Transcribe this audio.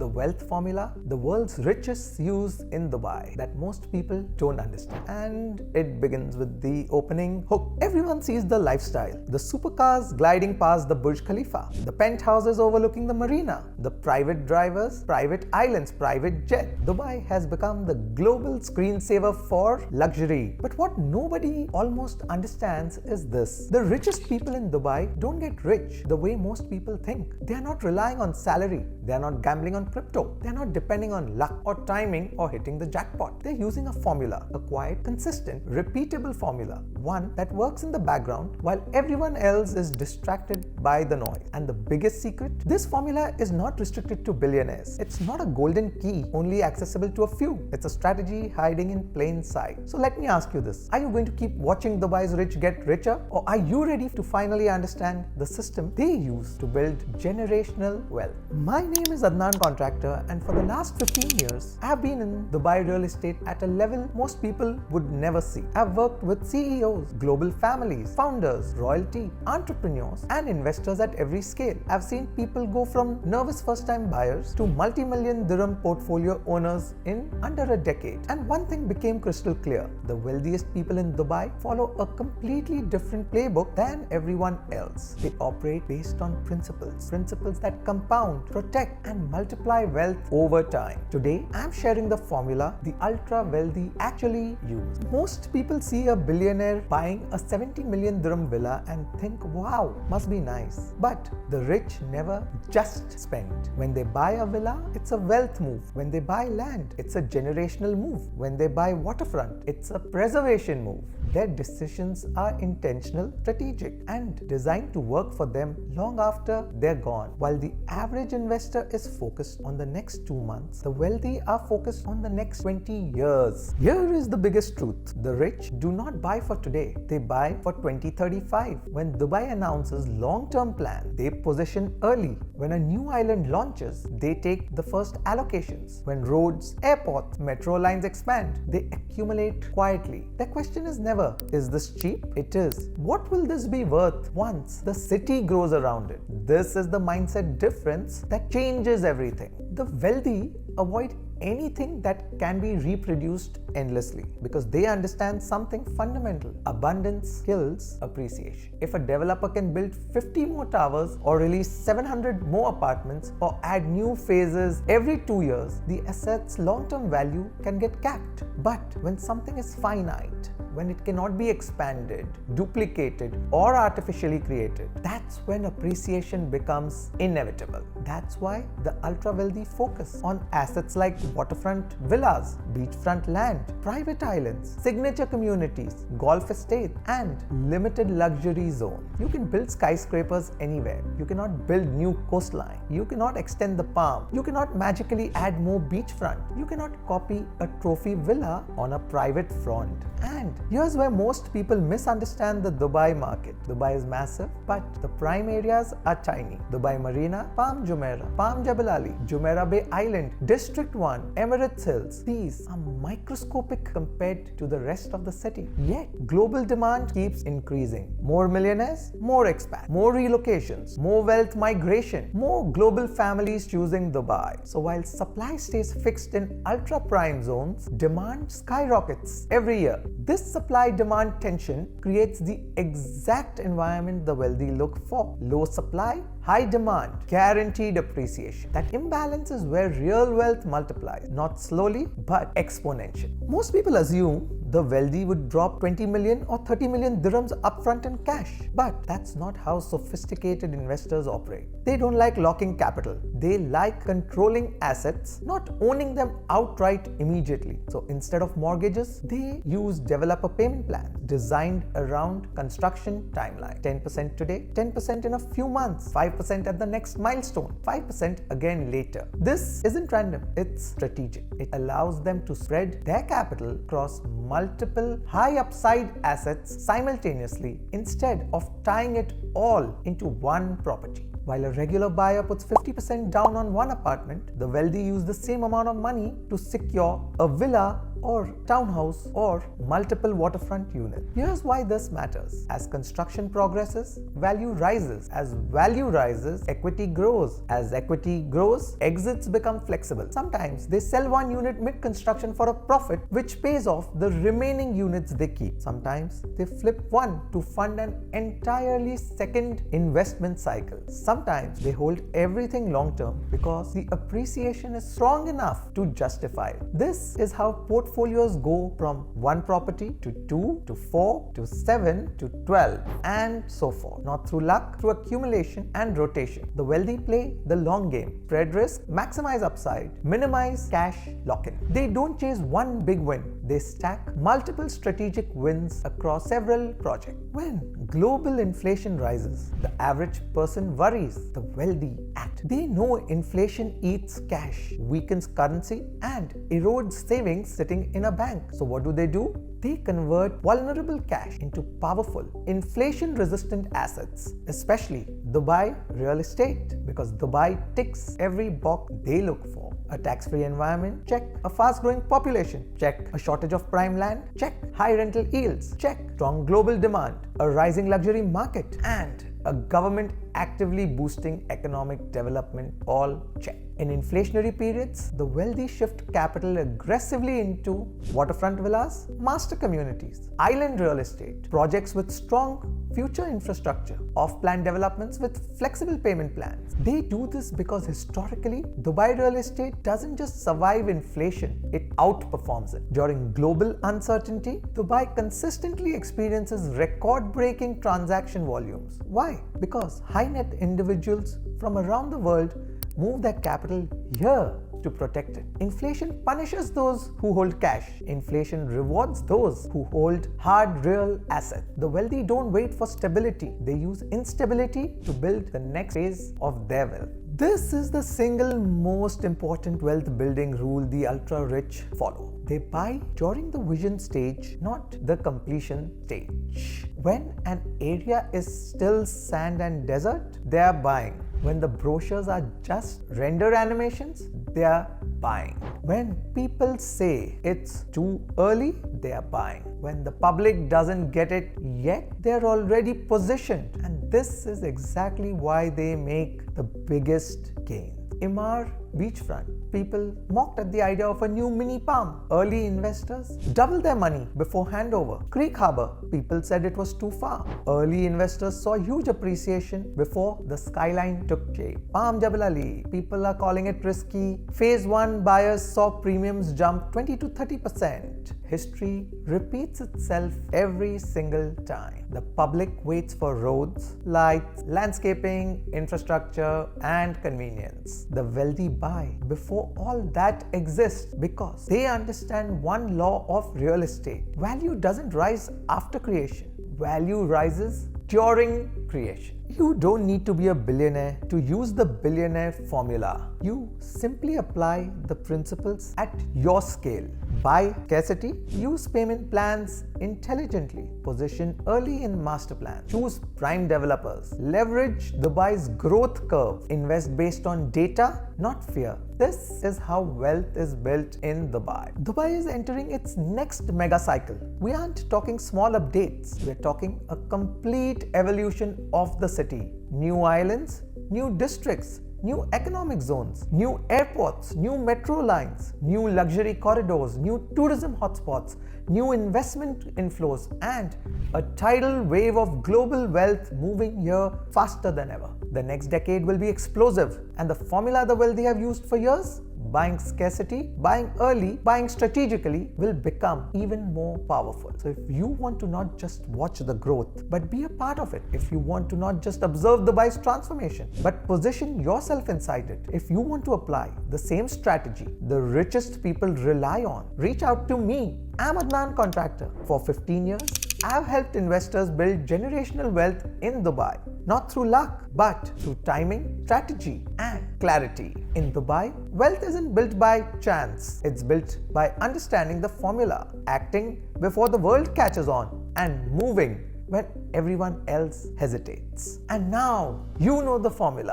the wealth formula the world's richest use in Dubai that most people don't understand. And it begins with the opening hook. Everyone sees the lifestyle, the supercars gliding past the Burj Khalifa, the penthouses overlooking the marina, the private drivers, private islands, private jet. Dubai has become the global screensaver for luxury. But what nobody almost understands is this. The richest people in Dubai don't get rich the way most people think. They are not relying on salary. They are not gambling on crypto. They are not depending on luck or timing or hitting the jackpot. They're using a formula, a quiet, consistent, repeatable formula, one that works in the background while everyone else is distracted by the noise. And the biggest secret? This formula is not restricted to billionaires. It's not a golden key only accessible to a few. It's a strategy hiding in plain sight. So let me ask you this. Are you going to keep watching Dubai's rich get richer, or are you ready to finally understand the system they use to build generational wealth? My name is Adnan Contractor, and for the last 15 years, I've been in Dubai real estate at a level most people would never see. I've worked with CEOs, global families, founders, royalty, entrepreneurs, and investors at every scale. I've seen people go from nervous first-time buyers to multi-million dirham portfolio owners in under a decade. And one thing became crystal clear. The wealthiest people in Dubai follow a completely different playbook than everyone else. They operate based on principles that compound, protect, and multiply wealth over time. Today, I'm sharing the formula the ultra-wealthy actually use. Most people see a billionaire buying a 70 million dirham villa and think, wow, must be nice. But the rich never just spend. When they buy a villa, it's a wealth move. When they buy land, it's a generational move. When they buy waterfront, it's a preservation move. Their decisions are intentional, strategic, and designed to work for them long after they're gone. While the average investor is focused on the next 2 months, the wealthy are focused on the next 20 years. Here is the biggest truth. The rich do not buy for today. They buy for 2035. When Dubai announces long-term plan, they position early. When a new island launches, they take the first allocations. When roads, airports, metro lines expand, they accumulate quietly. The question is never, is this cheap? It is, what will this be worth once the city grows around it? This is the mindset difference that changes everything. The wealthy avoid anything that can be reproduced endlessly because they understand something fundamental. Abundance kills appreciation. If a developer can build 50 more towers or release 700 more apartments or add new phases every 2 years, the asset's long-term value can get capped. But when something is finite, when it cannot be expanded, duplicated, or artificially created, that's when appreciation becomes inevitable. That's why the ultra-wealthy focus on assets like waterfront villas, beachfront land, private islands, signature communities, golf estates, and limited luxury zone. You can build skyscrapers anywhere. You cannot build new coastline. You cannot extend the palm. You cannot magically add more beachfront. You cannot copy a trophy villa on a private front. And here's where most people misunderstand the Dubai market. Dubai is massive, but the prime areas are tiny. Dubai Marina, Palm Jumeirah, Palm Jebel Ali, Jumeirah Bay Island, District 1, Emirates Hills. These are microscopic compared to the rest of the city. Yet, global demand keeps increasing. More millionaires, more expats, more relocations, more wealth migration, more global families choosing Dubai. So while supply stays fixed in ultra-prime zones, demand skyrockets every year. This supply-demand tension creates the exact environment the wealthy look for. Low supply, high demand, guaranteed appreciation. That imbalance is where real wealth multiplies, not slowly, but exponentially. Most people assume the wealthy would drop 20 million or 30 million dirhams upfront in cash. But that's not how sophisticated investors operate. They don't like locking capital. They like controlling assets, not owning them outright immediately. So instead of mortgages, they use developer payment plans designed around construction timeline. 10% today, 10% in a few months, 5% at the next milestone, 5% again later. This isn't random, it's strategic. It allows them to spread their capital across multiple high upside assets simultaneously instead of tying it all into one property. While a regular buyer puts 50% down on one apartment, the wealthy use the same amount of money to secure a villa or townhouse or multiple waterfront units. Here's why this matters. As construction progresses, value rises. As value rises, equity grows. As equity grows, exits become flexible. Sometimes they sell one unit mid-construction for a profit, which pays off the remaining units they keep. Sometimes they flip one to fund an entirely second investment cycle. Sometimes they hold everything long-term because the appreciation is strong enough to justify it. This is how portfolios go from one property to 2 to 4 to 7 to 12 and so forth. Not through luck, through accumulation and rotation. The wealthy play the long game. Spread risk, maximize upside, minimize cash lock-in. They don't chase one big win. They stack multiple strategic wins across several projects. When global inflation rises, the average person worries. The wealthy act. They know inflation eats cash, weakens currency, and erodes savings sitting in a bank. So what do? They convert vulnerable cash into powerful, inflation-resistant assets, especially Dubai real estate, because Dubai ticks every box they look for. A tax-free environment? Check. A fast-growing population? Check. A shortage of prime land? Check. High rental yields? Check. Strong global demand? A rising luxury market? And a government actively boosting economic development? All check. In inflationary periods, the wealthy shift capital aggressively into waterfront villas, master communities, island real estate, projects with strong future infrastructure, off-plan developments with flexible payment plans. They do this because historically, Dubai real estate doesn't just survive inflation, it outperforms it. During global uncertainty, Dubai consistently experiences record-breaking transaction volumes. Why? Because high-net individuals from around the world move their capital here to protect it. Inflation punishes those who hold cash. Inflation rewards those who hold hard real assets. The wealthy don't wait for stability. They use instability to build the next phase of their wealth. This is the single most important wealth building rule the ultra-rich follow. They buy during the vision stage, not the completion stage. When an area is still sand and desert, they are buying. When the brochures are just render animations, they are buying. When people say it's too early, they are buying. When the public doesn't get it yet, they're already positioned. And this is exactly why they make the biggest gains. Imar beachfront. People mocked at the idea of a new mini Palm. Early investors doubled their money before handover. Creek Harbor. People said it was too far. Early investors saw huge appreciation before the skyline took shape. Palm Jumeirah. People are calling it risky. Phase 1 buyers saw premiums jump 20 to 30%. History repeats itself every single time. The public waits for roads, lights, landscaping, infrastructure, and convenience. The wealthy buy before all that exists because they understand one law of real estate. Value doesn't rise after creation. Value rises during creation. You don't need to be a billionaire to use the billionaire formula. You simply apply the principles at your scale. Buy scarcity, use payment plans intelligently, position early in master plans, choose prime developers, leverage Dubai's growth curve, invest based on data, not fear. This is how wealth is built in Dubai. Dubai is entering its next mega cycle. We aren't talking small updates, we're talking a complete evolution of the city. New islands, new districts, new economic zones, new airports, new metro lines, new luxury corridors, new tourism hotspots, new investment inflows, and a tidal wave of global wealth moving here faster than ever. The next decade will be explosive, and the formula the wealthy have used for years, buying scarcity, buying early, buying strategically, will become even more powerful. So if you want to not just watch the growth, but be a part of it, if you want to not just observe Dubai's transformation, but position yourself inside it, if you want to apply the same strategy the richest people rely on, reach out to me. I'm Adnan Contractor. For 15 years, I've helped investors build generational wealth in Dubai. Not through luck, but through timing, strategy, and clarity. In Dubai, wealth isn't built by chance. It's built by understanding the formula, acting before the world catches on, and moving when everyone else hesitates. And now you know the formula.